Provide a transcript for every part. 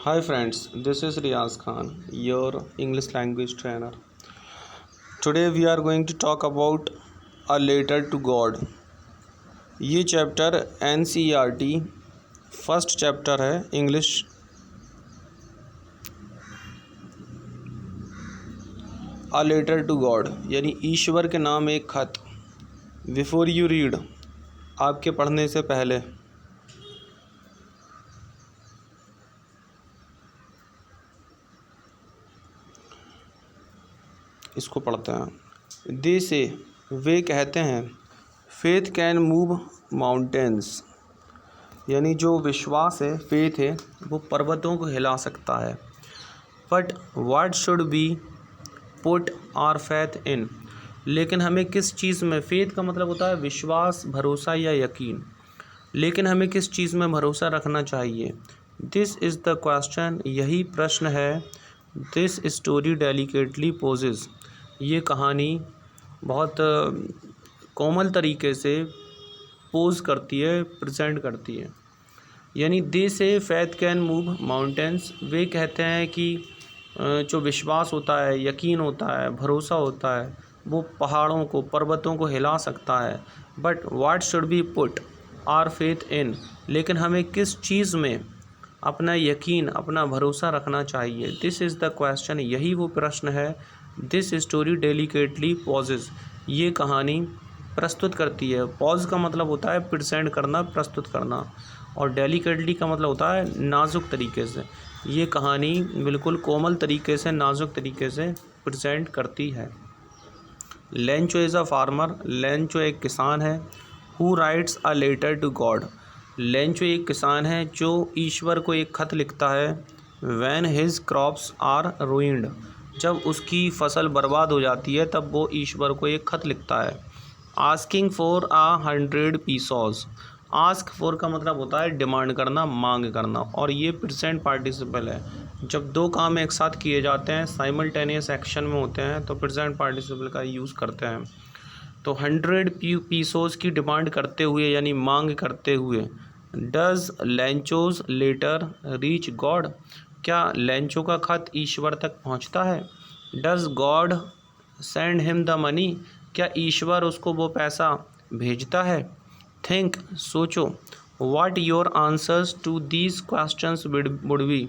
Hi friends, this is Riaz Khan, your English language trainer. Today we are going to talk about A Letter to God. ये chapter NCERT first chapter है English. A Letter to God यानी ईश्वर के नाम एक खत। Before you read, आपके पढ़ने से पहले इसको पढ़ते हैं। दे से वे कहते हैं, फेथ कैन मूव माउंटेन्स यानी जो विश्वास है, फेथ है, वो पर्वतों को हिला सकता है। But what should be put our faith in, लेकिन हमें किस चीज़ में, फेथ का मतलब होता है विश्वास, भरोसा या यकीन, लेकिन हमें किस चीज़ में भरोसा रखना चाहिए। दिस इज़ द क्वेश्चन, यही प्रश्न है। दिस स्टोरी डेलिकेटली पोजेस, ये कहानी बहुत कोमल तरीके से पोज करती है, प्रेजेंट करती है। यानी दे से फेथ कैन मूव माउंटेन्स, वे कहते हैं कि जो विश्वास होता है, यकीन होता है, भरोसा होता है, वो पहाड़ों को, पर्वतों को हिला सकता है। But what should be put our faith in, लेकिन हमें किस चीज़ में अपना यकीन, अपना भरोसा रखना चाहिए। दिस इज़ द क्वेश्चन, यही वो प्रश्न है। दिस स्टोरी डेलिकेटली पॉजेज, ये कहानी प्रस्तुत करती है। पॉज का मतलब होता है प्रेजेंट करना, प्रस्तुत करना, और डेलिकेटली का मतलब होता है नाजुक तरीके से। ये कहानी बिल्कुल कोमल तरीके से, नाजुक तरीके से प्रेजेंट करती है। Lencho is a farmer, Lencho एक किसान है। Who writes a letter to God, Lencho एक किसान है जो ईश्वर को एक खत लिखता है। When his crops are ruined, जब उसकी फसल बर्बाद हो जाती है तब वो ईश्वर को एक खत लिखता है। Asking for 100 pesos, ask for का मतलब होता है डिमांड करना, मांग करना, और ये प्रेजेंट पार्टिसिपल है। जब दो काम एक साथ किए जाते हैं, साइमल्टेनियस एक्शन में होते हैं, तो प्रेजेंट पार्टिसिपल का यूज़ करते हैं। तो 100 पीसोस की डिमांड करते हुए यानी मांग करते हुए, does Lencho's letter reach God, क्या लेंचो का खत ईश्वर तक पहुंचता है। Does God send him the money, क्या ईश्वर उसको वो पैसा भेजता है। थिंक, सोचो। What your answers to these questions would be,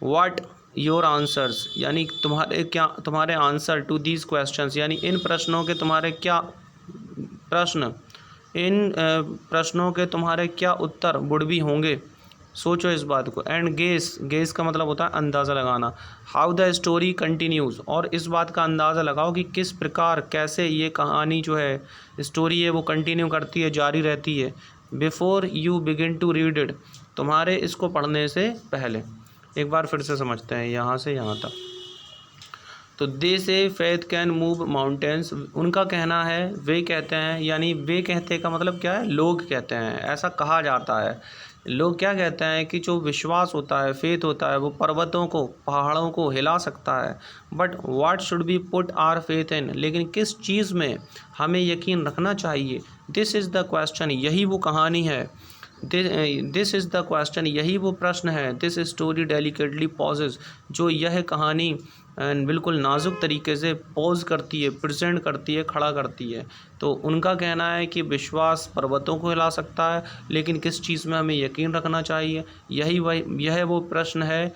what your answers यानी तुम्हारे आंसर टू दीज क्वेश्चंस यानी इन प्रश्नों के तुम्हारे क्या प्रश्न, इन प्रश्नों के तुम्हारे क्या उत्तर वुड बी होंगे। सोचो इस बात को। एंड गेस, गेस का मतलब होता है अंदाज़ा लगाना। हाउ द स्टोरी कंटिन्यूज़, और इस बात का अंदाज़ा लगाओ कि किस प्रकार, कैसे ये कहानी जो है, स्टोरी है, वो कंटिन्यू करती है, जारी रहती है। Before you begin to read it, तुम्हारे इसको पढ़ने से पहले। एक बार फिर से समझते हैं यहाँ से यहाँ तक। तो दे से फेथ कैन मूव माउंटेन्स, उनका कहना है, वे कहते हैं, यानी वे कहते का मतलब क्या है, लोग कहते हैं, ऐसा कहा जाता है। लोग क्या कहते हैं कि जो विश्वास होता है, फेथ होता है, वो पर्वतों को, पहाड़ों को हिला सकता है। But what should be put our faith in, लेकिन किस चीज़ में हमें यकीन रखना चाहिए। दिस इज़ द क्वेश्चन, यही वो कहानी है। दिस इज़ द क्वेश्चन, यही वो प्रश्न है। दिस स्टोरी डेलिकेटली पॉजेज, जो यह कहानी बिल्कुल नाजुक तरीके से पॉज करती है, प्रेजेंट करती है, खड़ा करती है। तो उनका कहना है कि विश्वास पर्वतों को हिला सकता है, लेकिन किस चीज़ में हमें यकीन रखना चाहिए, यह वो प्रश्न है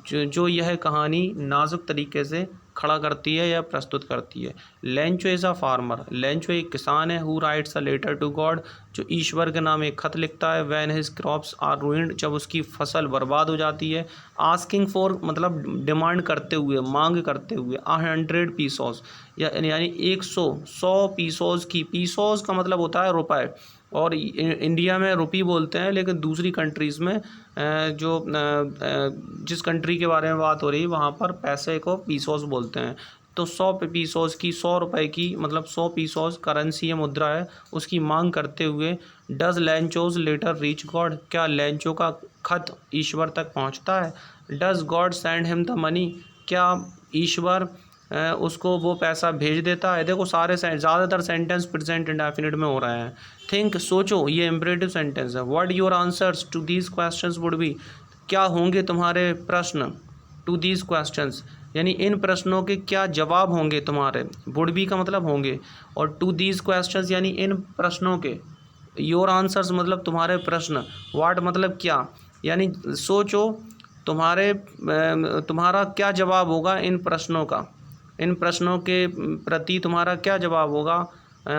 जो यह कहानी नाजुक तरीके से खड़ा करती है या प्रस्तुत करती है। Lencho is a farmer, Lencho एक किसान है। Who writes a letter to God, जो ईश्वर के नाम एक खत लिखता है। When his crops are ruined, जब उसकी फसल बर्बाद हो जाती है। आस्किंग फॉर मतलब डिमांड करते हुए, मांग करते हुए। 100 पीसोस यानी 100 पीसोस की, पीसोस का मतलब होता है रुपए, और इंडिया में रुपी बोलते हैं, लेकिन दूसरी कंट्रीज़ में जिस कंट्री के बारे में बात हो रही है वहाँ पर पैसे को पीसोस बोलते हैं। तो 100 पीसोस की, 100 रुपए की, मतलब 100 पीसोस करेंसी है, मुद्रा है, उसकी मांग करते हुए। Does Lencho's letter reach God, क्या लेंचो का खत ईश्वर तक पहुँचता है। Does God send him the money, क्या ईश्वर उसको वो पैसा भेज देता है। देखो सारे ज़्यादातर सेंटेंस प्रेजेंट इंडेफिनिट में हो रहे हैं। थिंक, सोचो, ये इम्परेटिव सेंटेंस है। What your answers to these questions would be, क्या होंगे तुम्हारे प्रश्न, टू दीज क्वेश्चंस यानी इन प्रश्नों के क्या जवाब होंगे तुम्हारे, वुड बी का मतलब होंगे, और टू दीज क्वेश्चंस यानी इन प्रश्नों के, योर आंसर्स मतलब तुम्हारे प्रश्न, व्हाट मतलब क्या, यानी सोचो तुम्हारा क्या जवाब होगा इन प्रश्नों का, इन प्रश्नों के प्रति तुम्हारा क्या जवाब होगा,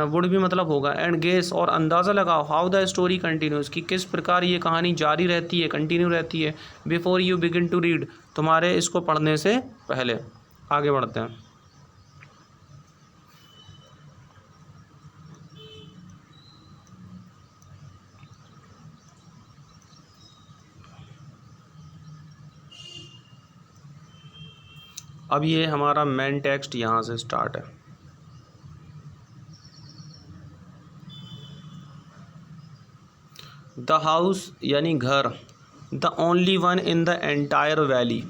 वुड भी मतलब होगा, एंड गेस और अंदाज़ा लगाओ हाउ द स्टोरी कंटिन्यूज़ कि किस प्रकार ये कहानी जारी रहती है, कंटिन्यू रहती है, before you begin to read तुम्हारे इसको पढ़ने से पहले। आगे बढ़ते हैं। अब ये हमारा मेन टेक्स्ट यहाँ से स्टार्ट है। द हाउस यानी घर, the only one in the entire valley,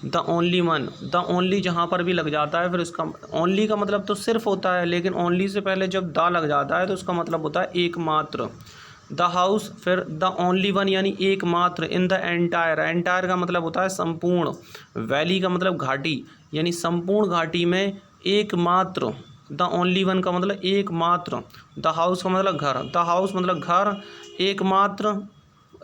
the only one, the only जहाँ पर भी लग जाता है फिर उसका ओनली का मतलब तो सिर्फ होता है, लेकिन ओनली से पहले जब द लग जाता है तो उसका मतलब होता है एकमात्र। द हाउस, फिर द ओनली वन यानी एकमात्र, इन द एंटायर, एंटायर का मतलब होता है संपूर्ण, वैली का मतलब घाटी यानी संपूर्ण घाटी में एकमात्र, द ओनली वन का मतलब एकमात्र, द हाउस का मतलब घर, द हाउस मतलब घर, एकमात्र,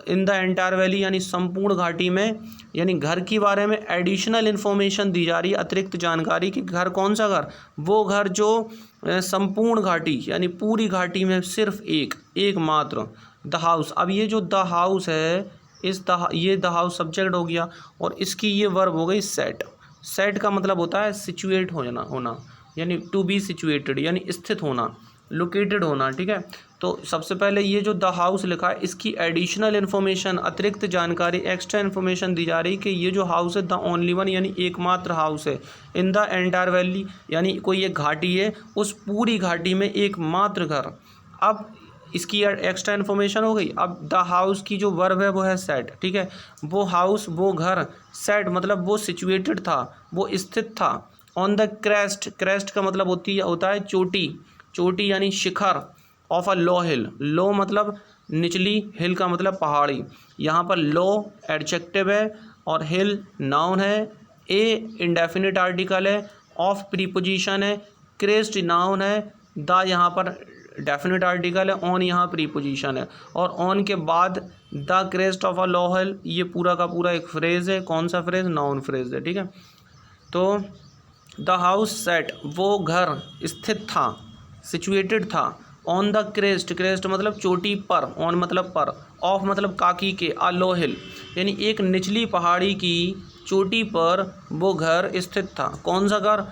इन द एंटायर वैली यानी संपूर्ण घाटी में, यानी घर के बारे में एडिशनल इन्फॉर्मेशन दी जा रही है, अतिरिक्त जानकारी कि घर कौन सा घर, वो घर जो संपूर्ण घाटी यानी पूरी घाटी में सिर्फ एकमात्र, द हाउस। अब ये जो द हाउस है ये द हाउस सब्जेक्ट हो गया और इसकी ये वर्ब हो गई सेट। सेट का मतलब होता है सिचुएट होना यानी टू बी सिचुएटेड यानी स्थित होना, लोकेटेड होना, ठीक है। तो सबसे पहले ये जो द हाउस लिखा है इसकी एडिशनल इन्फॉर्मेशन, अतिरिक्त जानकारी, एक्स्ट्रा इन्फॉर्मेशन दी जा रही कि ये जो हाउस है द ओनली वन यानी एकमात्र हाउस है, इन द एंटायर वैली यानी कोई एक घाटी है, उस पूरी घाटी में एकमात्र घर। अब इसकी एक्स्ट्रा इन्फॉर्मेशन हो गई। अब द हाउस की जो वर्ब है वो है सेट, ठीक है। वो हाउस, वो घर, सेट मतलब वो सिचुएटेड था, वो स्थित था, ऑन द क्रेस्ट, क्रेस्ट का मतलब होता है चोटी, चोटी यानी शिखर, ऑफ अ लो हिल, लो मतलब निचली, हिल का मतलब पहाड़ी, यहाँ पर लो एडजेक्टिव है और हिल नाउन है, ए इंडेफिनिट आर्टिकल है, ऑफ प्रीपोजिशन है, क्रेस्ट नाउन है, द यहाँ पर डेफिनेट आर्टिकल है, ऑन यहाँ प्रीपोजिशन है, और ऑन के बाद the crest of a low हिल, ये पूरा का पूरा एक फ्रेज़ है। कौन सा फ्रेज़? नाउन फ्रेज़ है, ठीक है। तो द हाउस सेट, वो घर स्थित था, सिचुएटेड था, ऑन द क्रेस्ट, क्रेस्ट मतलब चोटी पर, ऑन मतलब पर, ऑफ मतलब काकी के, अ लो हिल यानी एक निचली पहाड़ी की चोटी पर वो घर स्थित था। कौन सा घर?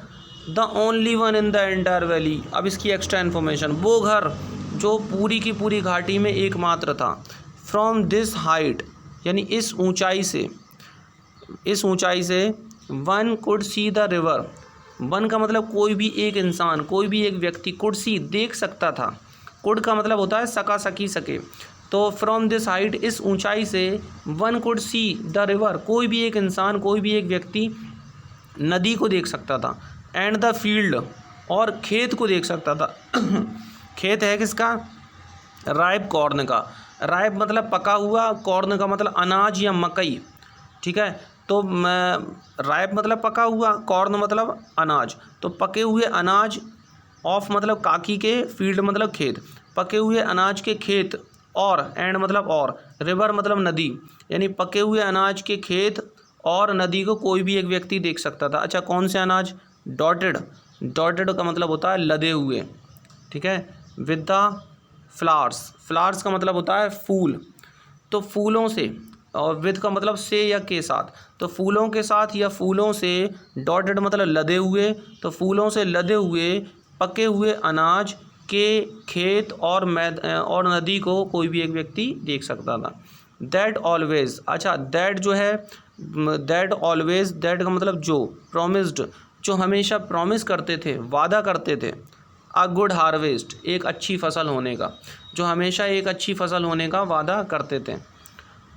The only one in the entire valley. अब इसकी एक्स्ट्रा इन्फॉर्मेशन, वो घर जो पूरी की पूरी घाटी में एकमात्र था। फ्रॉम दिस हाइट यानी इस ऊंचाई से one could see the river, one का मतलब कोई भी एक इंसान, कोई भी एक व्यक्ति, कुड सी देख सकता था, कुड का मतलब होता है सका, सकी, सके। तो फ्रॉम दिस हाइट इस ऊंचाई से one could see the river, कोई भी एक इंसान, कोई भी एक व्यक्ति नदी को देख सकता था, एंड द फील्ड और खेत को देख सकता था। खेत है किसका? राइप कॉर्न का, राइप मतलब पका हुआ, कॉर्न का मतलब अनाज या मकई, ठीक है। तो राइप मतलब पका हुआ, कॉर्न मतलब अनाज, तो पके हुए अनाज, ऑफ मतलब काकी के, फील्ड मतलब खेत, पके हुए अनाज के खेत, और एंड मतलब और, रिवर मतलब नदी, यानी पके हुए अनाज के खेत और नदी को कोई भी एक व्यक्ति देख सकता था। अच्छा, कौन से अनाज? डॉटेड, डॉटेड का मतलब होता है लदे हुए, ठीक है। विद द फ्लावर्स, फ्लावर्स का मतलब होता है फूल, तो फूलों से, और विद का मतलब से या के साथ, तो फूलों के साथ या फूलों से, डॉटेड मतलब लदे हुए, तो फूलों से लदे हुए पके हुए अनाज के खेत और नदी को कोई भी एक व्यक्ति देख सकता था। दैट ऑलवेज, अच्छा दैट जो है, दैट ऑलवेज, दैट का मतलब जो, प्रॉमिस्ड जो हमेशा प्रॉमिस करते थे, वादा करते थे, अ गुड हार्वेस्ट एक अच्छी फसल होने का, जो हमेशा एक अच्छी फसल होने का वादा करते थे।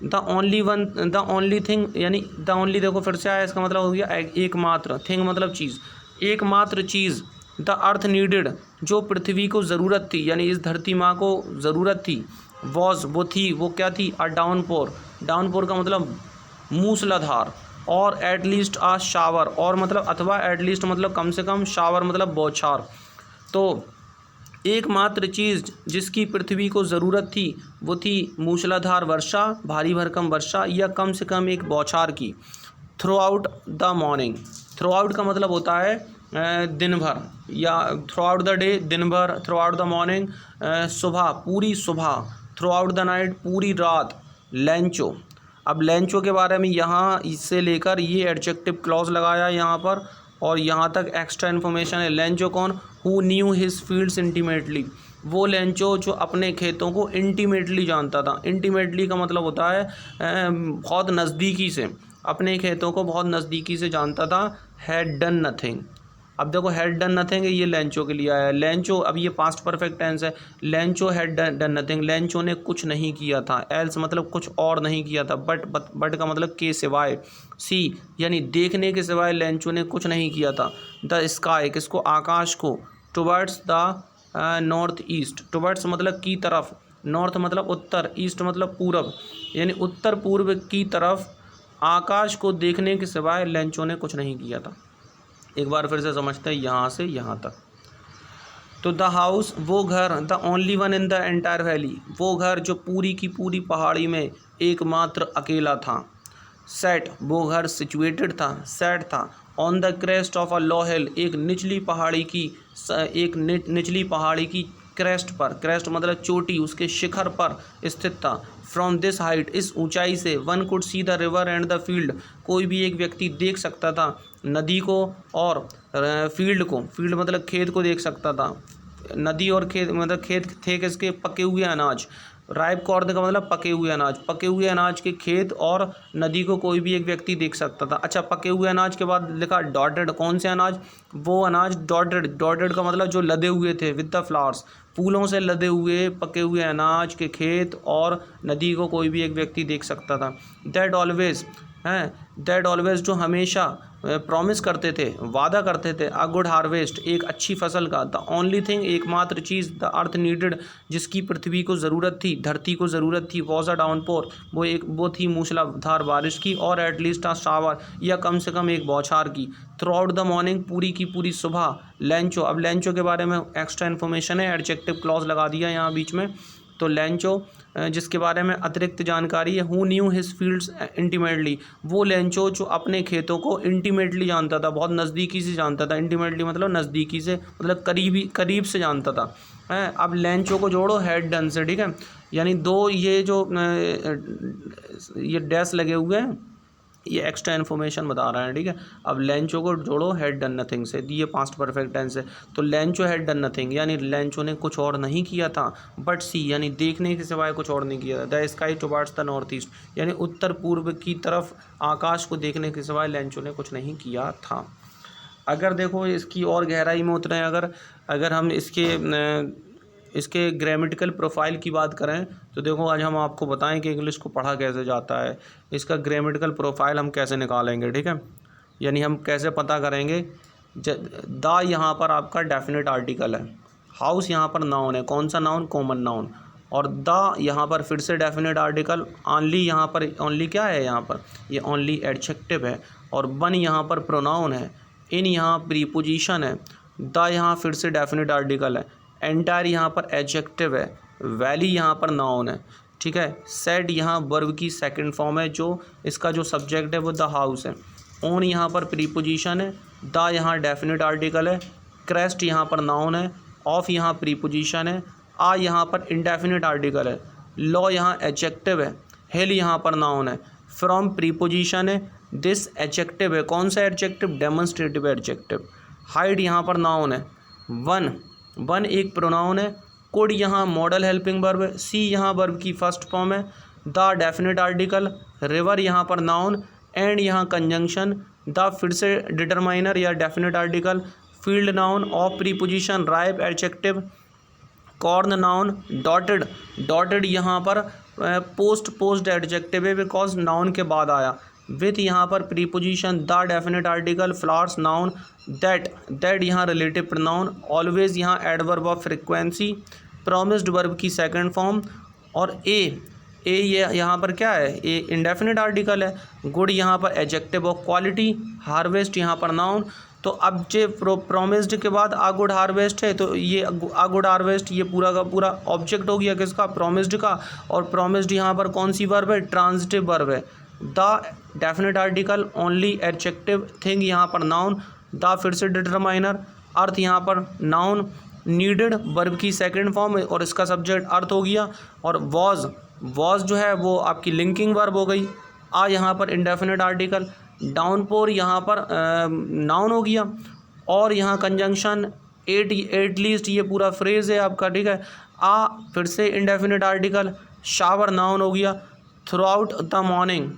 The only one, the only thing यानी द ओनली, देखो फिर से आया, इसका मतलब हो गया एकमात्र, थिंग मतलब चीज़, एकमात्र चीज़, द अर्थ नीडेड जो पृथ्वी को ज़रूरत थी, यानी इस धरती माँ को ज़रूरत थी, वॉज वो थी, वो क्या थी? अ डाउनपोर, डाउनपोर का मतलब मूसलाधार, और एटलीस्ट आ शावर, और मतलब अथवा एटलीस्ट मतलब कम से कम, शावर मतलब बौछार। तो एकमात्र चीज़ जिसकी पृथ्वी को ज़रूरत थी वो थी मूसलाधार वर्षा, भारी भरकम वर्षा, या कम से कम एक बौछार की। Through out the morning, through out का मतलब होता है दिन भर, या थ्रू आउट द डे दिन भर, थ्रू आउट द मॉर्निंग सुबह, पूरी सुबह, थ्रू आउट द नाइट पूरी रात। लेंचो, अब लेंचो के बारे में यहाँ इससे लेकर ये एडजेक्टिव क्लॉज लगाया यहाँ पर, और यहाँ तक एक्स्ट्रा इन्फॉर्मेशन है। लेंचो कौन? Who knew his fields intimately, वो लेंचो जो अपने खेतों को इंटीमेटली जानता था। इंटीमेटली का मतलब होता है बहुत नज़दीकी से, अपने खेतों को बहुत नज़दीकी से जानता था। हैड डन नथिंग, अब देखो हैड डन नथिंग ये लेंचो के लिए आया है। लेंचो, अब ये पास्ट परफेक्ट टेंस है। Lencho had done nothing, Lencho ने कुछ नहीं किया था। एल्स मतलब कुछ और नहीं किया था। बट का मतलब के सिवाय। सी यानी देखने के सिवाय लेंचो ने कुछ नहीं किया था। द स्काई, किसको? आकाश को। Towards the north east, towards मतलब की तरफ, नॉर्थ मतलब उत्तर, ईस्ट मतलब पूरब, यानी उत्तर पूर्व की तरफ आकाश को देखने के सिवाय लेंचो ने कुछ नहीं किया था। एक बार फिर से समझते हैं यहाँ से यहाँ तक। तो द हाउस, वो घर, the only one in the entire valley, वो घर जो पूरी की पूरी पहाड़ी में एकमात्र अकेला था। सेट, वो घर सिचुएटेड था, सेट था। On the crest of a low hill, एक निचली पहाड़ी की क्रेस्ट पर, क्रेस्ट मतलब चोटी, उसके शिखर पर स्थित था। फ्रॉम दिस हाइट, इस ऊंचाई से, one could see the river and the field, कोई भी एक व्यक्ति देख सकता था नदी को और फील्ड को। फील्ड मतलब खेत को देख सकता था। नदी और खेत मतलब खेत थे किसके? पके हुए अनाज। राइप कॉर्न का मतलब पके हुए अनाज, पके हुए अनाज के खेत और नदी को कोई भी एक व्यक्ति देख सकता था। अच्छा, पके हुए अनाज के बाद लिखा डॉटेड, कौन से अनाज? वो अनाज डॉटेड, डॉटेड का मतलब जो लदे हुए थे, विद द फ्लावर्स, फूलों से लदे हुए पके हुए अनाज के खेत और नदी को कोई भी एक व्यक्ति देख सकता था। दैट ऑलवेज, हैं, दैट ऑलवेज जो हमेशा प्रॉमिस करते थे, वादा करते थे, अ गुड हार्वेस्ट, एक अच्छी फसल का। द ओनली थिंग, एकमात्र चीज़, द अर्थ नीडेड, जिसकी पृथ्वी को ज़रूरत थी, धरती को ज़रूरत थी, वॉज अ डाउनपोर, वो थी मूसलाधार बारिश की, और एटलीस्ट अ शावर, या कम से कम एक बौछार की। थ्रू आउट द मॉर्निंग, पूरी की पूरी सुबह। लेंचो, अब लेंचो के बारे में एक्स्ट्रा इन्फॉर्मेशन है, एडजेक्टिव क्लॉज लगा दिया यहाँ बीच में। तो लेंचो जिसके बारे में अतिरिक्त जानकारी है, who knew his fields intimately, वो लेंचो जो अपने खेतों को इंटीमेटली जानता था, बहुत नज़दीकी से जानता था। इंटीमेटली मतलब नज़दीकी से, मतलब करीब से जानता था। है, अब लेंचो को जोड़ो हैड डन से, ठीक है, यानी दो ये जो ये डैश लगे हुए हैं, ये एक्स्ट्रा इन्फॉर्मेशन बता रहा है, ठीक है। अब लेंचो को जोड़ो हैड डन नथिंग से, ये पास्ट परफेक्ट टेंस है। तो लेंचो हैड डन नथिंग, यानी लेंचो ने कुछ और नहीं किया था। बट सी यानी देखने के सिवाय कुछ और नहीं किया था। The sky towards the north east, यानी उत्तर पूर्व की तरफ आकाश को देखने के सिवाय लेंचो ने कुछ नहीं किया था। अगर देखो इसकी और गहराई में उतरें, अगर हम इसके ग्रामेटिकल प्रोफाइल की बात करें, तो देखो आज हम आपको बताएं कि इंग्लिश को पढ़ा कैसे जाता है। इसका ग्रामेटिकल प्रोफाइल हम कैसे निकालेंगे, ठीक है, यानी हम कैसे पता करेंगे। द यहाँ पर आपका डेफिनेट आर्टिकल है, हाउस यहाँ पर नाउन है, कौन सा नाउन? कॉमन नाउन, और द यहाँ पर फिर से डेफिनेट आर्टिकल। ओनली यहाँ पर, ओनली क्या है यहाँ पर? ये ओनली एडजेक्टिव है, और वन यहाँ पर प्रोनाउन है, इन यहाँ प्रीपोजिशन है, द यहाँ फिर से डेफिनेट आर्टिकल है, एंटायर यहाँ पर एडजेक्टिव है, वैली यहाँ पर नाउन है, ठीक है। सेड यहाँ वर्ब की सेकंड फॉर्म है, जो इसका जो सब्जेक्ट है वो द हाउस है। ऑन यहाँ पर प्रीपोजिशन है, द यहाँ डेफिनेट आर्टिकल है, क्रेस्ट यहाँ पर नाउन है, ऑफ यहाँ प्रीपोजिशन है, आ यहाँ पर इंडेफिनेट आर्टिकल है, लॉ यहाँ एडजेक्टिव है, हिल यहाँ पर नाउन है, फ्रॉम प्रीपोजिशन है, दिस एडजेक्टिव है, कौन सा एडजेक्टिव? Demonstrative adjective. हाइड यहाँ पर नाउन है, वन एक प्रोनाउन है, कुड यहाँ मॉडल हेल्पिंग वर्ब है, सी यहाँ वर्ब की फर्स्ट फॉर्म है, द डेफिनेट आर्टिकल, रिवर यहाँ पर नाउन, एंड यहाँ कंजंक्शन, द फिर से डिटरमाइनर या definite article, field noun, of preposition, ripe adjective, corn noun, dotted यहाँ पर पोस्ट एडजेक्टिव है, बिकॉज नाउन के बाद आया, विथ यहाँ पर preposition, the definite article, flowers noun, that यहाँ रिलेटिव प्रोनाउन, ऑलवेज यहाँ adverb of frequency, promised verb की सेकंड फॉर्म, और ए ये यहाँ पर क्या है, ए इंडेफिनिट आर्टिकल है, गुड यहाँ पर एडजेक्टिव ऑफ क्वालिटी, हार्वेस्ट यहाँ पर नाउन। तो अब जे प्रोमिस्ड के बाद आ गुड हार्वेस्ट है, तो ये आ गुड हार्वेस्ट ये पूरा का पूरा ऑब्जेक्ट हो गया किसका, प्रोमिस्ड का। और प्रोमिस्ड यहाँ पर कौन सी वर्ब है, ट्रांजिटिव वर्ब है। The definite article, only adjective, thing यहाँ पर नाउन, द फिर से डिटरमाइनर, अर्थ यहाँ पर नाउन, नीडेड वर्ब की सेकंड फॉर्म और इसका सब्जेक्ट अर्थ हो गया। और वॉज जो है वो आपकी लिंकिंग वर्ब हो गई। आ यहाँ पर इंडेफिनेट आर्टिकल, डाउनपोर यहाँ पर नाउन हो गया। और यहाँ कंजंक्शन, एट लीस्ट ये पूरा फ्रेज है आपका, ठीक है। आ फिर से इंडेफिनेट आर्टिकल, शावर नाउन हो गया। थ्रू आउट द मॉर्निंग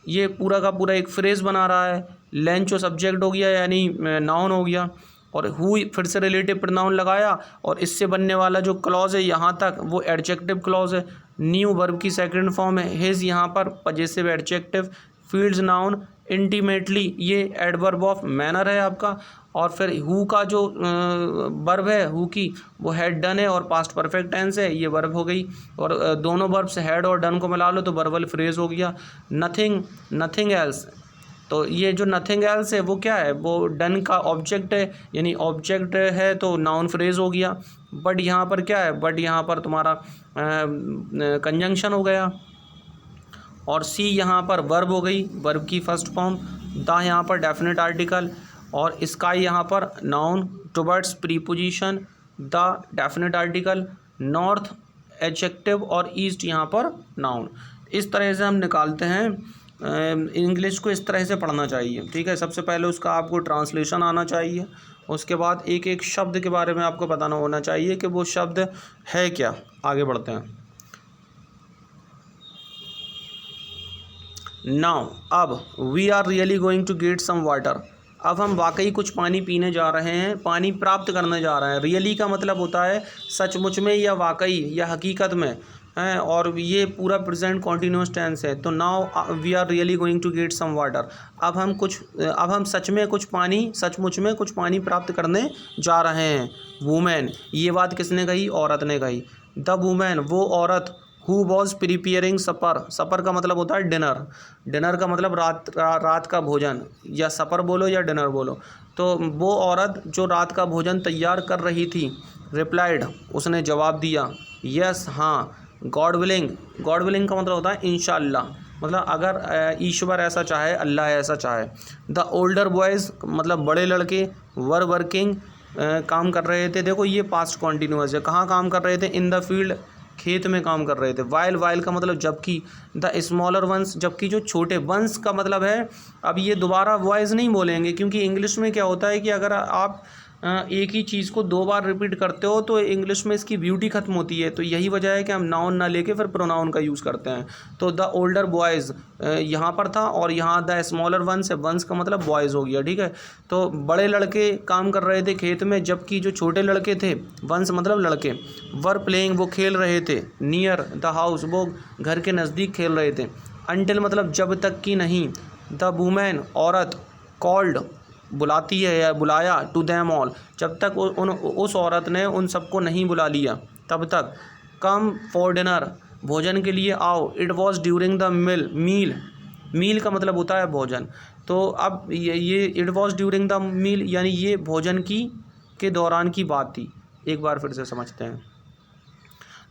ये पूरा का पूरा एक फ्रेज बना रहा है। लंच सब्जेक्ट हो गया यानी नाउन हो गया। और हु फिर से रिलेटिव प्रोनाउन लगाया और इससे बनने वाला जो क्लॉज है यहाँ तक वो एडजेक्टिव क्लॉज है। न्यू वर्ब की सेकंड फॉर्म है। हिज यहाँ पर possessive adjective, fields noun, intimately ये एडवर्ब ऑफ मैनर है आपका। और फिर हु का जो वर्ब है हु की वो हैड डन है और पास्ट परफेक्ट टेंस है, ये वर्ब हो गई। और दोनों वर्ब्स हैड और डन को मिला लो तो वर्बल फ्रेज हो गया। नथिंग एल्स, तो ये जो नथिंग एल्स है वो क्या है, वो डन का ऑब्जेक्ट है, यानी ऑब्जेक्ट है तो नाउन फ्रेज हो गया। बट यहाँ पर क्या है, बट यहाँ पर तुम्हारा कंजंक्शन हो गया। और सी यहाँ पर वर्ब हो गई, वर्ब की फर्स्ट फॉर्म। द यहाँ पर डेफिनेट आर्टिकल और स्काई यहाँ पर noun, towards preposition, the definite article, north adjective और ईस्ट यहाँ पर नाउन। इस तरह से हम निकालते हैं इंग्लिश को, इस तरह से पढ़ना चाहिए, ठीक है। सबसे पहले उसका आपको ट्रांसलेशन आना चाहिए, उसके बाद एक एक शब्द के बारे में आपको बताना होना चाहिए कि वो शब्द है क्या। आगे बढ़ते हैं। नाउ अब we are really going to get some water, अब हम वाकई कुछ पानी पीने जा रहे हैं, पानी प्राप्त करने जा रहे हैं। रियली का मतलब होता है सचमुच में या वाकई या हकीकत में है, और ये पूरा प्रेजेंट कॉन्टीन्यूअस टेंस है। तो now we are really going to get some water, अब हम सच में कुछ पानी, सचमुच में कुछ पानी प्राप्त करने जा रहे हैं। वुमेन, ये बात किसने कही, औरत ने कही। द वुमेन, वो औरत, हु वॉज प्रिपेयरिंग सपर, सपर का मतलब होता है डिनर, डिनर का मतलब रात का भोजन, या सपर बोलो या डिनर बोलो। तो वो औरत जो रात का भोजन तैयार कर रही थी, रिप्लाइड, उसने जवाब दिया, यस हाँ, गॉड विलिंग, गॉड विलिंग का मतलब होता है इंशाअल्लाह, मतलब अगर ईश्वर ऐसा चाहे, अल्लाह ऐसा चाहे। द ओल्डर बॉयज़ मतलब बड़े लड़के, वर वर्किंग काम कर रहे थे। देखो ये पास्ट कॉन्टीन्यूअस है, कहाँ काम कर रहे थे, इन द फील्ड, खेत में काम कर रहे थे। वाइल का मतलब जबकि, द स्मॉलर वंस, जबकि जो छोटे, वंस का मतलब है, अब ये दोबारा वॉइस नहीं बोलेंगे, क्योंकि इंग्लिश में क्या होता है कि अगर आप एक ही चीज़ को दो बार रिपीट करते हो तो इंग्लिश में इसकी ब्यूटी ख़त्म होती है। तो यही वजह है कि हम नाउन ना लेके फिर प्रोनाउन का यूज़ करते हैं। तो द ओल्डर बॉयज़ यहाँ पर था और यहाँ द स्मॉलर वंस है, वंस का मतलब बॉयज़ हो गया, ठीक है। तो बड़े लड़के काम कर रहे थे खेत में, जबकि जो छोटे लड़के थे, वंस मतलब लड़के, वर प्लेइंग वो खेल रहे थे, नियर द हाउस वो घर के नज़दीक खेल रहे थे, अनटिल मतलब जब तक कि नहीं, द वुमेन औरत, कॉल्ड बुलाती है या बुलाया, टू देम ऑल जब तक उस औरत ने उन सबको नहीं बुला लिया तब तक, कम फॉर डिनर भोजन के लिए आओ, it was during the meal का मतलब होता है भोजन। तो अब ये it was during the meal यानी ये भोजन के दौरान की बात थी। एक बार फिर से समझते हैं।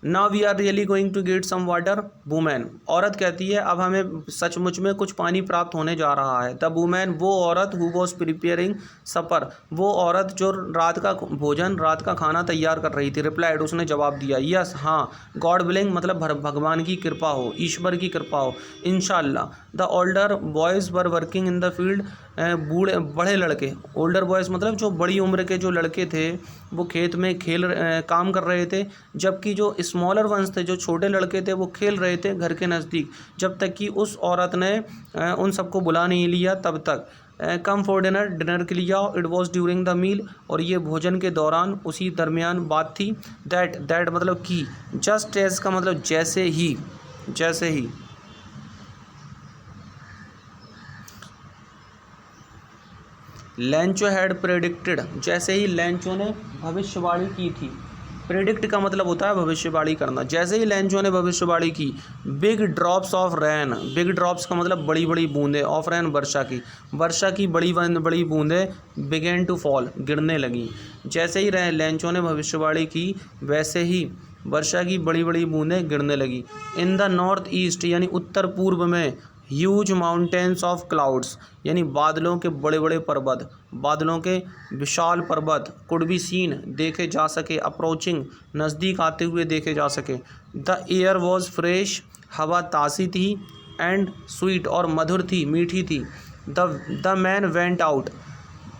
Now we are really going to get some water, women औरत कहती है अब हमें सचमुच में कुछ पानी प्राप्त होने जा रहा है। द वुमेन वो औरत, हु वॉज प्रिपेयरिंग सपर वो औरत जो रात का भोजन, रात का खाना तैयार कर रही थी, रिप्लाइड उसने जवाब दिया, यस हाँ, गॉड विलिंग मतलब भगवान की कृपा हो, ईश्वर की कृपा हो, इंशाअल्लाह। The older boys were working in the field बड़े लड़के, ओल्डर बॉयज़ मतलब जो बड़ी उम्र के जो लड़के थे वो खेत में काम कर रहे थे, जबकि जो स्मॉलर वंस थे, जो छोटे लड़के थे वो खेल रहे थे घर के नज़दीक, जब तक कि उस औरत ने उन सबको बुला नहीं लिया तब तक। कम फॉर डिनर, डिनर के लिए आओ, it was during the meal और ये भोजन के दौरान, उसी दरमियान बात थी। दैट मतलब कि, जस्ट एज का मतलब जैसे ही, जैसे ही। लैंचो हैड प्रेडिक्टेड जैसे ही लैंचो ने भविष्यवाणी की थी, प्रेडिक्ट का मतलब होता है भविष्यवाणी करना। जैसे ही लेंचो ने भविष्यवाणी की, big drops of rain, big drops का मतलब बड़ी बड़ी बूंदें, ऑफ रेन वर्षा की बड़ी बड़ी बूंदें बिगेन टू फॉल गिरने लगी। जैसे ही लेंचो ने भविष्यवाणी की वैसे ही वर्षा की बड़ी बड़ी बूंदें गिरने लगी। इन द नॉर्थ ईस्ट यानी उत्तर पूर्व में, ह्यूज माउंटेन्स ऑफ क्लाउड्स यानी बादलों के बड़े बड़े पर्वत, बादलों के विशाल पर्वत, कुड बी सीन देखे जा सके, अप्रोचिंग नज़दीक आते हुए देखे जा सके। द एयर वॉज फ्रेश हवा ताज़ी थी, एंड स्वीट और मधुर थी, मीठी थी। The man went out,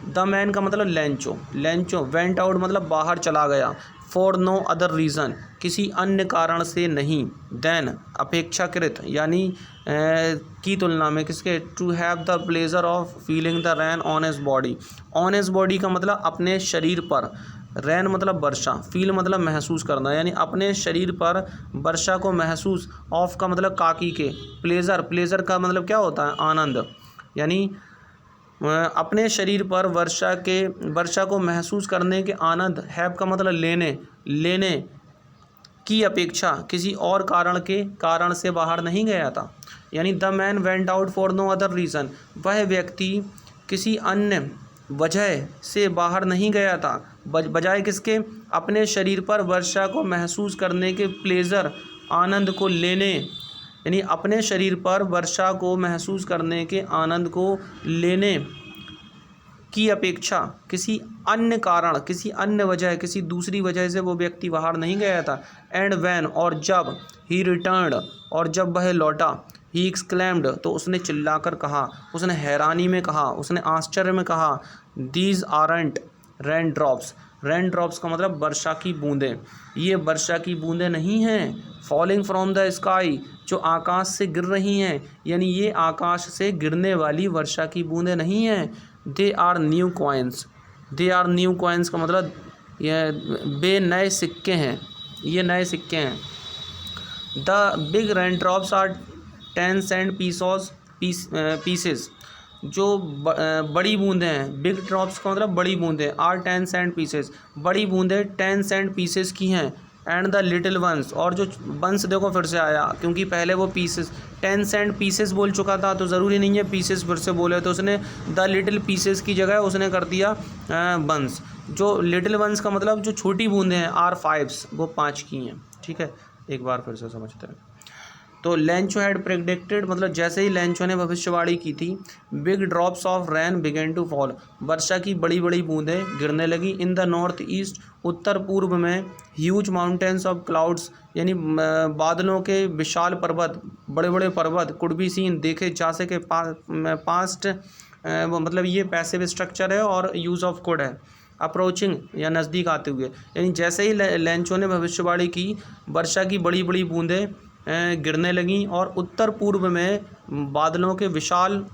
the man का मतलब लेंचो वेंट आउट मतलब बाहर चला गया। फॉर नो अदर रीज़न किसी अन्य कारण से नहीं। देन अपेक्षाकृत यानी की तुलना में, किसके, to have the pleasure of feeling the rain on his body. On his body का मतलब अपने शरीर पर, रैन मतलब वर्षा, फील मतलब महसूस करना, यानी अपने शरीर पर वर्षा को महसूस, ऑफ का मतलब काकी के, प्लेजर का मतलब क्या होता है, आनंद, यानी अपने शरीर पर वर्षा को महसूस करने के आनंद, हैव का मतलब लेने की अपेक्षा किसी और कारण से बाहर नहीं गया था। यानी the man went out for no other reason, वह व्यक्ति किसी अन्य वजह से बाहर नहीं गया था, बजाय किसके, अपने शरीर पर वर्षा को महसूस करने के प्लेजर, आनंद को लेने, यानी अपने शरीर पर वर्षा को महसूस करने के आनंद को लेने की अपेक्षा किसी अन्य कारण, किसी अन्य वजह, किसी दूसरी वजह से वो व्यक्ति बाहर नहीं गया था। एंड वैन और जब, ही रिटर्न्ड और जब वह लौटा, ही एक्सक्लेम्ड तो उसने चिल्लाकर कहा, उसने हैरानी में कहा, उसने आश्चर्य में कहा, दीज आरंट रेन ड्रॉप्स का मतलब वर्षा की बूंदें, ये वर्षा की बूंदें नहीं हैं, फॉलिंग फ्रॉम द स्काई जो आकाश से गिर रही हैं, यानी ये आकाश से गिरने वाली वर्षा की बूंदें नहीं हैं। दे आर न्यू कॉइन्स का मतलब ये बे नए सिक्के हैं, ये नए सिक्के हैं। The big raindrops are 10 cent pieces, जो बड़ी बूंदें हैं, बिग ड्रॉप्स का मतलब बड़ी बूंदें, आर 10 सेंट पीसेस, बड़ी बूंदें 10 सेंट पीसेस की हैं। एंड द लिटिल वंस और जो वंस, देखो फिर से आया क्योंकि पहले वो पीसेस 10 सेंट पीसेस बोल चुका था, तो ज़रूरी नहीं है पीसेस फिर से बोले, तो उसने द लिटिल पीसेस की जगह उसने कर दिया वंस। जो लिटिल वंस का मतलब जो छोटी बूंदें हैं, आर 5, वो 5 की हैं। ठीक है, एक बार फिर से समझते हैं। तो लेंचो हैड प्रेडिक्टेड मतलब जैसे ही लेंचो ने भविष्यवाणी की थी, big drops of rain began to fall, वर्षा की बड़ी बड़ी बूंदें गिरने लगी। इन द नॉर्थ ईस्ट उत्तर पूर्व में, ह्यूज माउंटेन्स ऑफ क्लाउड्स यानी बादलों के विशाल पर्वत, बड़े बड़े पर्वत, कुड बी सीन देखे जा सके, पास्ट मतलब ये पैसिव स्ट्रक्चर है और यूज़ ऑफ कुड है, अप्रोचिंग या नज़दीक आते हुए, यानी जैसे ही लेंचो ने भविष्यवाणी की वर्षा की बड़ी बड़ी बूंदें गिरने लगीं और उत्तर पूर्व में बादलों के विशाल,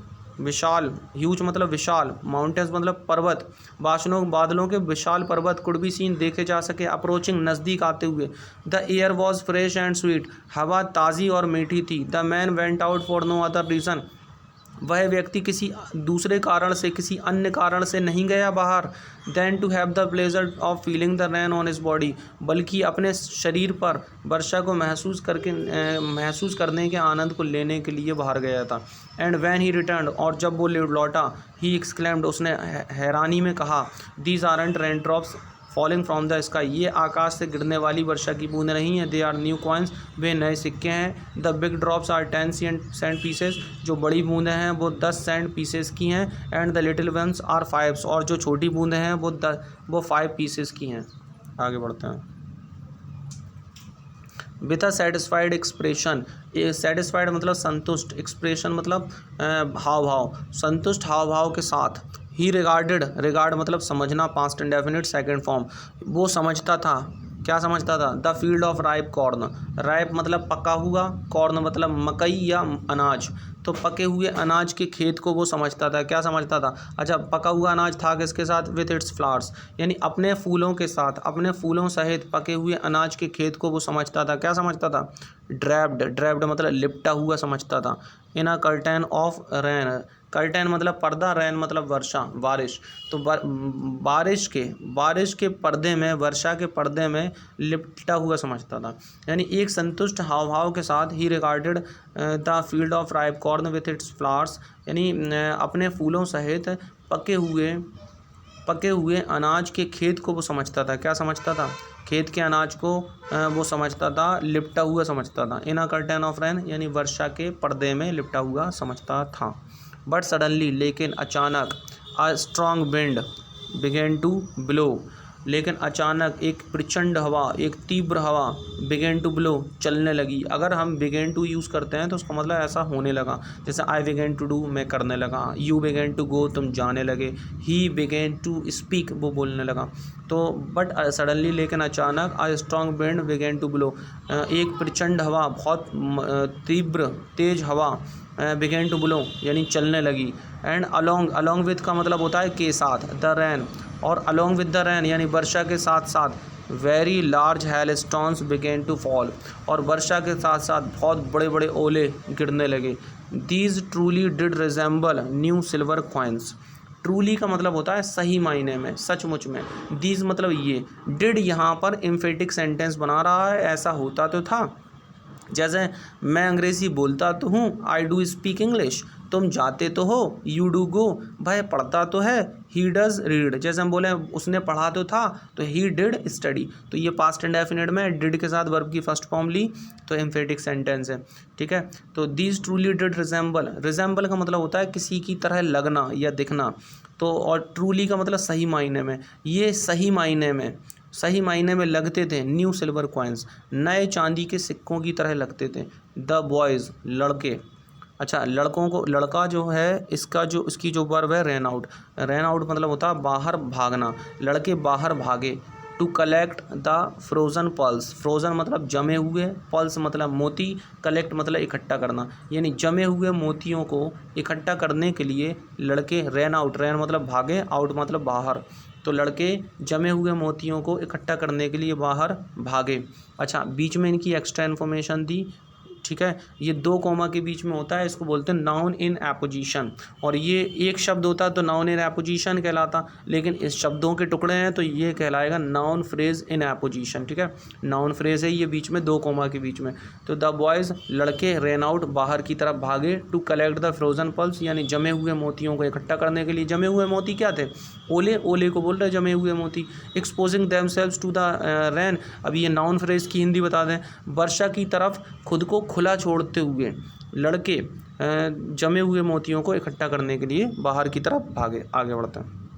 ह्यूज मतलब विशाल, माउंटेन्स मतलब पर्वत, बादलों के विशाल पर्वत, कुड बी सीन देखे जा सके, अप्रोचिंग नज़दीक आते हुए। The air was fresh and sweet, हवा ताज़ी और मीठी थी। The man went out for no other reason, वह व्यक्ति किसी दूसरे कारण से, किसी अन्य कारण से नहीं गया बाहर। Than to have the pleasure of feeling the rain on his body, बल्कि अपने शरीर पर वर्षा को महसूस करने के आनंद को लेने के लिए बाहर गया था। एंड वैन ही रिटर्न और जब वो लौटा, ही एक्सक्लेम्ड उसने हैरानी में कहा, these aren't rain drops falling from the sky, ये आकाश से गिरने वाली वर्षा की बूंदें नहीं हैं। दे आर न्यू कॉइन्स, वे नए सिक्के हैं। The big drops are 10 cent pieces, जो बड़ी बूंदें हैं वो 10 सेंट पीसेस की हैं। And the little ones are 5, और जो छोटी बूंदें हैं वो 5 पीसेस की हैं। आगे बढ़ते हैं। With a satisfied expression, satisfied मतलब संतुष्ट, एक्सप्रेशन मतलब हाव भाव, संतुष्ट हाव भाव के साथ। ही रिगार्ड मतलब समझना, पास्ट इंडेफिनिट सेकंड फॉर्म, वो समझता था, क्या समझता था, the field of ripe corn, ripe मतलब पका हुआ, कॉर्न मतलब मकई या अनाज, तो पके हुए अनाज के खेत को वो समझता था। क्या समझता था, अच्छा पका हुआ अनाज था किसके साथ, विथ इट्स फ्लावर्स, यानी अपने फूलों के साथ, अपने फूलों सहित पके हुए अनाज के खेत को वो समझता था। क्या समझता था, ड्रैप्ड मतलब लिपटा हुआ समझता था। इन अ कर्टेन ऑफ रेन, कर्टेन मतलब पर्दा, रेन मतलब वर्षा, बारिश। तो बारिश के पर्दे में, वर्षा के पर्दे में लिपटा हुआ समझता था। यानी एक संतुष्ट हाव भाव के साथ ही regarded the field of ripe corn with its flowers, यानी अपने फूलों सहित पके हुए अनाज के खेत को वो समझता था। क्या समझता था? खेत के अनाज को वो समझता था, लिपटा हुआ समझता था। इन अ कर्टेन ऑफ रेन, यानी वर्षा के पर्दे में लिपटा हुआ समझता था। बट सडनली, लेकिन अचानक, a strong wind began to blow, लेकिन अचानक एक प्रचंड हवा, एक तीव्र हवा, बिगेन टू ब्लो, चलने लगी। अगर हम बिगेन टू यूज़ करते हैं तो उसका मतलब ऐसा होने लगा, जैसे आई बिगेन टू डू, मैं करने लगा, यू बिगेन टू गो, तुम जाने लगे, ही बिगेन टू स्पीक, वो बोलने लगा। तो बट सडनली, लेकिन अचानक, a strong wind began to blow, एक प्रचंड हवा, बहुत तीव्र तेज हवा, बिगेन टू ब्लो यानी चलने लगी। एंड अलोंग विथ का मतलब होता है के साथ, द रैन, और अलोंग विद द रैन यानी वर्षा के साथ साथ very large hailstones began to fall, और वर्षा के साथ साथ बहुत बड़े बड़े ओले गिरने लगे। These truly did resemble new silver coins. Truly का मतलब होता है सही मायने में, सचमुच में। दीज मतलब ये, डिड यहाँ पर एम्फेटिक सेंटेंस बना रहा है, ऐसा होता तो था। जैसे मैं अंग्रेज़ी बोलता तो हूँ, आई डू स्पीक इंग्लिश, तुम जाते तो हो, यू डू गो, भाई पढ़ता तो है, ही डज़ रीड। जैसे हम बोले उसने पढ़ा तो था, तो ही डिड स्टडी। तो ये पास्ट इंडेफिनिट में डिड के साथ वर्ब की फर्स्ट फॉर्म ली, तो एम्फेटिक सेंटेंस है, ठीक है। तो these truly did resemble, resemble का मतलब होता है किसी की तरह लगना या दिखना, तो और ट्रूली का मतलब सही मायने में, ये सही मायने में लगते थे। न्यू सिल्वर कॉइन्स, नए चांदी के सिक्कों की तरह लगते थे। द बॉयज़, लड़के। अच्छा, लड़कों को, लड़का जो है इसकी जो वर्ब है रैन आउट मतलब होता है बाहर भागना, लड़के बाहर भागे। To collect the frozen pearls, frozen मतलब जमे हुए, पल्स मतलब मोती, कलेक्ट मतलब इकट्ठा करना, यानी जमे हुए मोतियों को इकट्ठा करने के लिए लड़के रैन आउट, रैन मतलब भागे, आउट मतलब बाहर, तो लड़के जमे हुए मोतियों को इकट्ठा करने के लिए बाहर भागे। अच्छा, बीच में इनकी एक्स्ट्रा इन्फॉर्मेशन दी, ठीक है। ये 2 कोमा के बीच में होता है, इसको बोलते हैं नाउन इन एपोजिशन, और ये एक शब्द होता है तो नाउन इन एपोजिशन कहलाता, लेकिन इस शब्दों के टुकड़े हैं तो ये कहलाएगा नाउन फ्रेज इन एपोजिशन, ठीक है। नाउन फ्रेज है ये बीच में 2 कोमा के बीच में। तो द बॉयज़, लड़के, रैन आउट बाहर की तरफ भागे, to collect the frozen pearls यानी जमे हुए मोतियों को इकट्ठा करने के लिए। जमे हुए मोती क्या थे? ओले, ओले को बोल रहे जमे हुए मोती। Exposing themselves to the rain, अब ये नाउन फ्रेज की हिंदी बता दें, वर्षा की तरफ खुद को खुला छोड़ते हुए लड़के जमे हुए मोतियों को इकट्ठा करने के लिए बाहर की तरफ भागे। आगे बढ़ते हैं।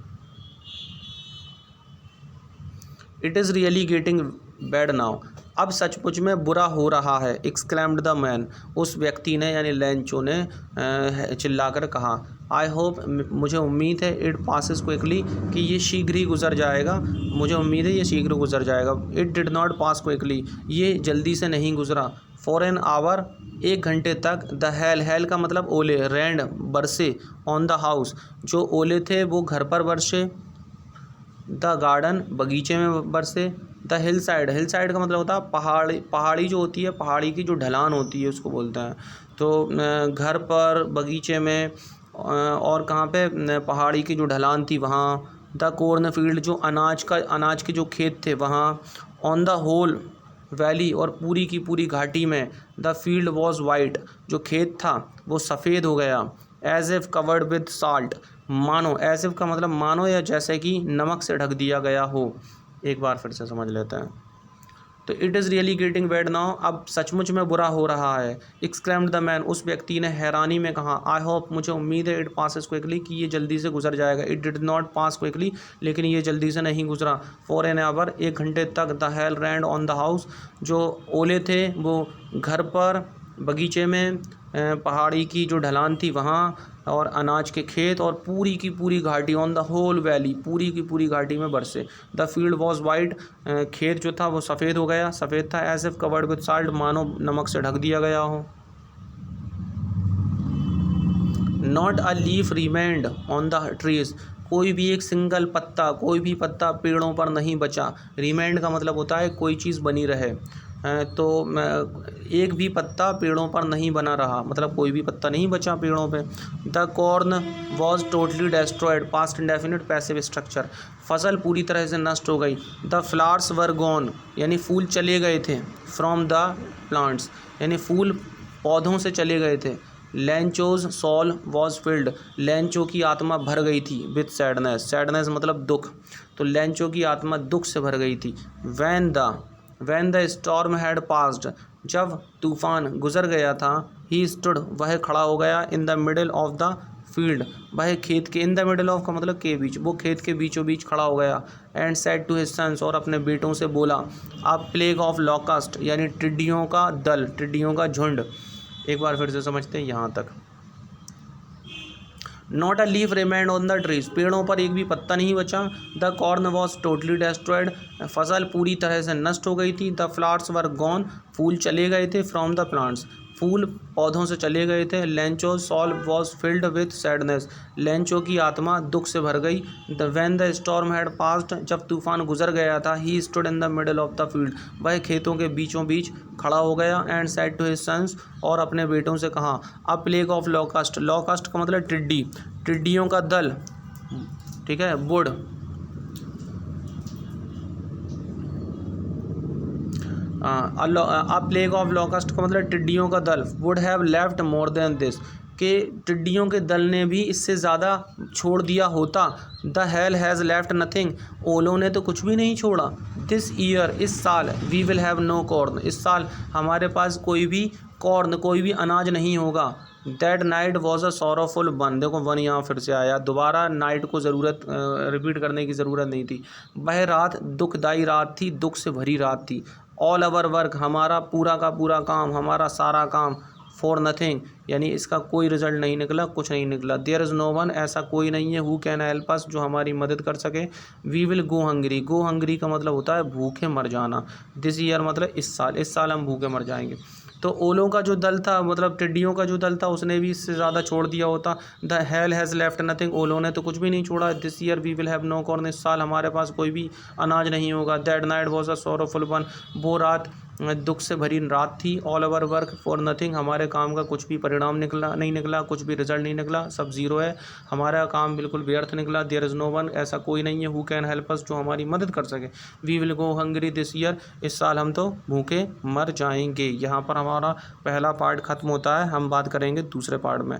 It is really getting bad now, अब सचमुच में बुरा हो रहा है। एक्सक्लेम्ड द मैन, उस व्यक्ति ने यानी लैंचो ने चिल्लाकर कहा। आई होप, मुझे उम्मीद है, इट पासिस क्विकली, कि ये शीघ्र ही गुजर जाएगा, मुझे उम्मीद है ये शीघ्र गुजर जाएगा। It did not pass quickly, ये जल्दी से नहीं गुजरा। फॉर एन आवर, 1 घंटे तक। द हेल का मतलब ओले, रैंड बरसे, ऑन द हाउस, जो ओले थे वो घर पर बरसे। द गार्डन, बगीचे में बरसे। द हिल साइड का मतलब होता है पहाड़ी जो होती है, पहाड़ी की जो ढलान होती है उसको बोलते हैं। तो घर पर, बगीचे में, और कहाँ पे, पहाड़ी की जो ढलान थी वहाँ। द कॉर्न फील्ड, जो अनाज के जो खेत थे वहाँ। ऑन द होल वैली, और पूरी की पूरी घाटी में। द फील्ड वॉज वाइट, जो खेत था वो सफ़ेद हो गया। As if covered with salt, मानो, एज इफ़ का मतलब मानो या जैसे कि नमक से ढक दिया गया हो। एक बार फिर से समझ लेते हैं। तो it is really getting bad now, अब सचमुच में बुरा हो रहा है। एक्सक्लेम्ड द मैन, उस व्यक्ति ने हैरानी में कहा। आई होप, मुझे उम्मीद है, इट पासिस क्विकली, कि ये जल्दी से गुजर जाएगा। It did not pass quickly, लेकिन ये जल्दी से नहीं गुजरा। फॉर एन आवर, 1 घंटे तक। The hail rained on the house, जो ओले थे वो घर पर, बगीचे में, पहाड़ी की जो ढलान थी वहाँ, और अनाज के खेत, और पूरी की पूरी घाटी। ऑन द होल वैली, पूरी की पूरी घाटी में बरसे। द फील्ड वॉज वाइट, खेत जो था वो सफ़ेद हो गया, सफ़ेद था। As if covered with salt, मानो नमक से ढक दिया गया हो। Not a leaf remained on the trees, कोई भी एक सिंगल पत्ता, कोई भी पत्ता पेड़ों पर नहीं बचा। रिमेंड का मतलब होता है कोई चीज़ बनी रहे। तो एक भी पत्ता पेड़ों पर नहीं बना रहा, मतलब कोई भी पत्ता नहीं बचा पेड़ों पे। The corn was totally destroyed, past indefinite passive structure, फसल पूरी तरह से नष्ट हो गई। द फ्लावर्स वर गॉन, यानी फूल चले गए थे। फ्रॉम द प्लांट्स, यानी फूल पौधों से चले गए थे। Lencho's soul was filled, Lencho की आत्मा भर गई थी। विथ सैडनेस, सैडनेस मतलब दुख, तो लेंचो की आत्मा दुख से भर गई थी। When the storm had passed, जब तूफान गुजर गया था। ही स्टूड, वह खड़ा हो गया। इन the middle of the field, वह खेत के, इन द मिडल ऑफ का मतलब के बीच, वो खेत के बीचों बीच खड़ा हो गया। And said to his sons, और अपने बेटों से बोला। अ प्लेग ऑफ लॉकस्ट, यानी टिड्डियों का दल, टिड्डियों का झुंड। एक बार फिर से समझते हैं यहाँ तक। Not a leaf remained on the trees, पेड़ों पर एक भी पत्ता नहीं बचा। The corn was totally destroyed, फसल पूरी तरह से नष्ट हो गई थी। द फ्लावर्स वर गॉन, फूल चले गए थे। फ्रॉम द प्लांट्स, फूल पौधों से चले गए थे। Lencho soul was filled with sadness, Lencho की आत्मा दुख से भर गई। When the storm had passed, जब तूफान गुजर गया था। He stood in the middle of the field, वह खेतों के बीचों बीच खड़ा हो गया। And said to his sons, और अपने बेटों से कहा। A plague of locust, locust का मतलब टिड्डी, टिड्डियों का दल, ठीक है, would. A plague of locust का मतलब टिड्डियों का दल। Would have left more than this, कि टिड्डियों के दल ने भी इससे ज़्यादा छोड़ दिया होता। The hail has left nothing, ओलों ने तो कुछ भी नहीं छोड़ा। दिस ईयर, इस साल। We will have no corn, इस साल हमारे पास कोई भी कॉर्न, कोई भी अनाज नहीं होगा। That night was a sorrowful one, देखो वन यहाँ फिर से आया, दोबारा नाइट को रिपीट करने की ज़रूरत नहीं थी। वह रात दुखदाई रात थी, दुख से भरी रात थी। ऑल अवर वर्क, हमारा पूरा का पूरा काम, हमारा सारा काम। फॉर नथिंग, यानी इसका कोई रिजल्ट नहीं निकला, कुछ नहीं निकला। देयर इज़ नो वन, ऐसा कोई नहीं है। हु कैन हेल्प अस, जो हमारी मदद कर सके। We will go hungry, go hungry का मतलब होता है भूखे मर जाना। दिस ईयर मतलब इस साल हम भूखे मर जाएंगे। तो ओलों का जो दल था, मतलब टिड्डियों का जो दल था, उसने भी इससे ज़्यादा छोड़ दिया होता। The hail has left nothing, ओलों ने तो कुछ भी नहीं छोड़ा। This year we will have no corn, इस साल हमारे पास कोई भी अनाज नहीं होगा। That night was a sorrowful one, वो रात दुख से भरी रात थी। All over work for nothing, हमारे काम का कुछ भी परिणाम नहीं निकला, कुछ भी रिजल्ट नहीं निकला, सब ज़ीरो है, हमारा काम बिल्कुल व्यर्थ निकला। देयर इज़ नो वन, ऐसा कोई नहीं है। हु कैन हेल्प अस, जो हमारी मदद कर सके। We will go hungry this year, इस साल हम तो भूखे मर जाएंगे। यहाँ पर हमारा पहला पार्ट ख़त्म होता है, हम बात करेंगे दूसरे पार्ट में।